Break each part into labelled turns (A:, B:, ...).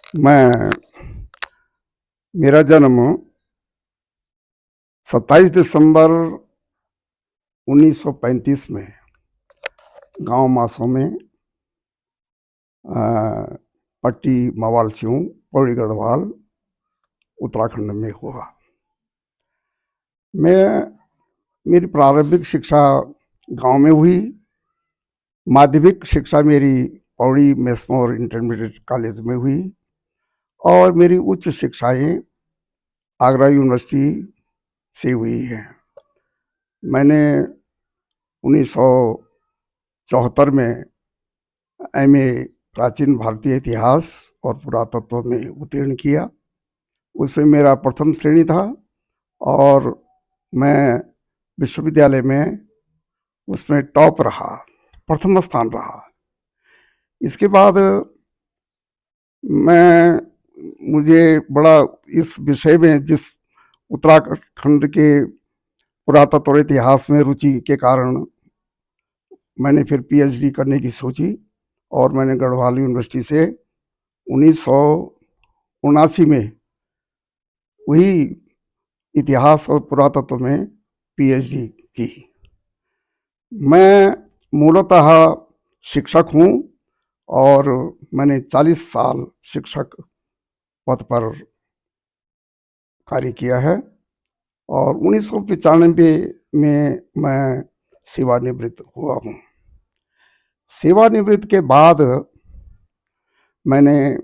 A: मैं मेरा जन्म 27 दिसंबर 1935 में गांव मासों में पट्टी मवाल सिंह पौड़ी गढ़वाल उत्तराखंड में हुआ। मैं मेरी प्रारंभिक शिक्षा गांव में हुई। माध्यमिक शिक्षा मेरी पौड़ी मेस्मोर इंटरमीडिएट कॉलेज में हुई और मेरी उच्च शिक्षाएं आगरा यूनिवर्सिटी से हुई है। मैंने 1974 में एमए प्राचीन भारतीय इतिहास और पुरातत्व में उत्तीर्ण किया। उसमें मेरा प्रथम श्रेणी था और मैं विश्वविद्यालय में उसमें टॉप रहा, प्रथम स्थान रहा। इसके बाद मुझे बड़ा इस विषय में, जिस उत्तराखंड के पुरातत्व और इतिहास में रुचि के कारण मैंने फिर पीएचडी करने की सोची और मैंने गढ़वाल यूनिवर्सिटी से 1979 में वही इतिहास और पुरातत्व में पीएचडी की। मैं मूलतः शिक्षक हूँ और मैंने 40 साल शिक्षक पद पर कार्य किया है और 1995 में मैं सेवानिवृत्त हुआ हूँ। सेवानिवृत्त के बाद मैंने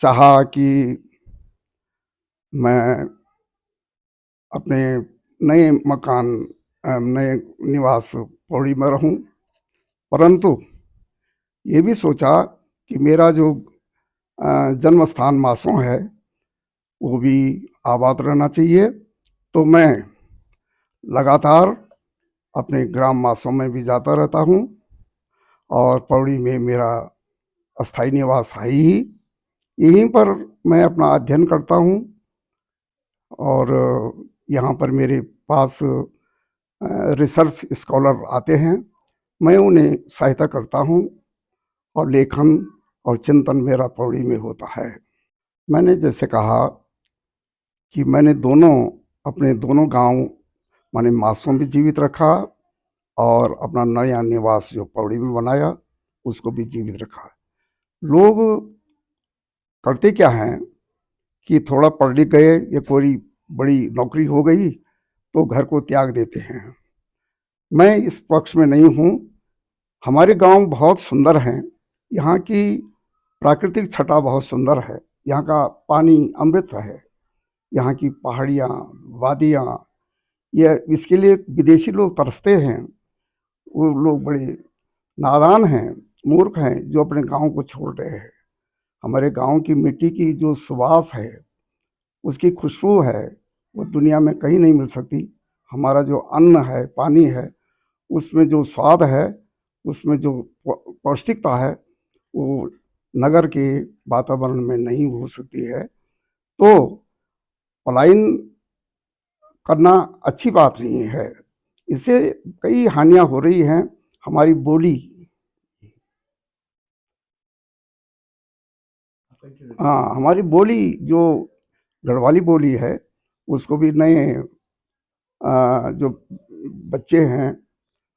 A: चाहा कि मैं अपने नए मकान, नए निवास पौड़ी में रहूं, परंतु ये भी सोचा कि मेरा जो जन्म स्थान मासों है वो भी आबाद रहना चाहिए। तो मैं लगातार अपने ग्राम मासों में भी जाता रहता हूँ और पौड़ी में मेरा अस्थायी निवास है ही। यहीं पर मैं अपना अध्ययन करता हूँ और यहाँ पर मेरे पास रिसर्च स्कॉलर आते हैं, मैं उन्हें सहायता करता हूँ और लेखन और चिंतन मेरा पौड़ी में होता है। मैंने जैसे कहा कि मैंने अपने दोनों गांव माने मासों भी जीवित रखा और अपना नया निवास जो पौड़ी में बनाया उसको भी जीवित रखा। लोग करते क्या हैं कि थोड़ा पढ़ लिख गए या कोई बड़ी नौकरी हो गई तो घर को त्याग देते हैं। मैं इस पक्ष में नहीं हूँ। हमारे गांव बहुत सुंदर हैं, यहाँ की प्राकृतिक छटा बहुत सुंदर है, यहाँ का पानी अमृत है, यहाँ की पहाड़ियाँ, वादियाँ, यह इसके लिए विदेशी लोग तरसते हैं। वो लोग बड़े नादान हैं, मूर्ख हैं जो अपने गांव को छोड़ रहे हैं। हमारे गांव की मिट्टी की जो सुवास है, उसकी खुशबू है, वो दुनिया में कहीं नहीं मिल सकती। हमारा जो अन्न है, पानी है, उसमें जो स्वाद है, उसमें जो पौष्टिकता है, वो नगर के वातावरण में नहीं हो सकती है। तो पलायन करना अच्छी बात नहीं है, इससे कई हानियां हो रही हैं। हमारी बोली, हमारी बोली जो गढ़वाली बोली है, उसको भी नए जो बच्चे हैं,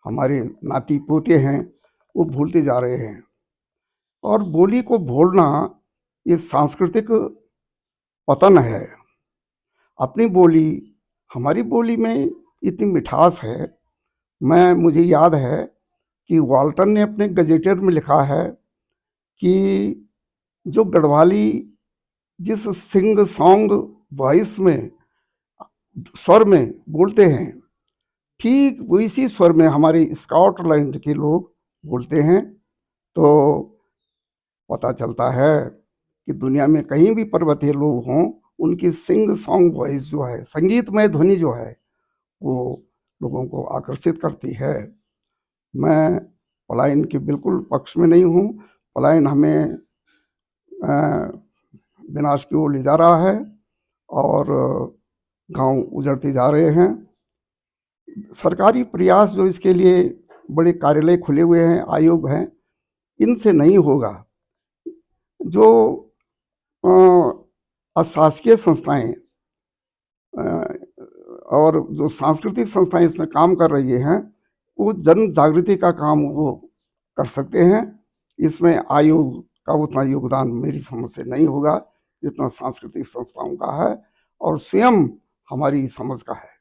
A: हमारे नाती पोते हैं, वो भूलते जा रहे हैं। और बोली को भूलना ये सांस्कृतिक पतन है। अपनी बोली, हमारी बोली में इतनी मिठास है। मुझे याद है कि वाल्टन ने अपने गजेटियर में लिखा है कि जो गढ़वाली जिस सिंग सॉन्ग वॉइस में, स्वर में बोलते हैं, ठीक वैसी स्वर में हमारे स्कॉटलैंड के लोग बोलते हैं। तो पता चलता है कि दुनिया में कहीं भी पर्वतीय लोग हों, उनकी सिंग सॉन्ग वॉइस जो है, संगीतमय ध्वनि जो है, वो लोगों को आकर्षित करती है। मैं पलायन के बिल्कुल पक्ष में नहीं हूँ। पलायन हमें विनाश की ओर ले जा रहा है और गांव उजड़ते जा रहे हैं। सरकारी प्रयास जो इसके लिए, बड़े कार्यालय खुले हुए हैं, आयोग हैं, इनसे नहीं होगा। जो अशासकीय संस्थाएं और जो सांस्कृतिक संस्थाएं इसमें काम कर रही हैं, वो जन जागृति का काम वो कर सकते हैं। इसमें आयोग का उतना योगदान मेरी समझ से नहीं होगा जितना सांस्कृतिक संस्थाओं का है और स्वयं हमारी समझ का है।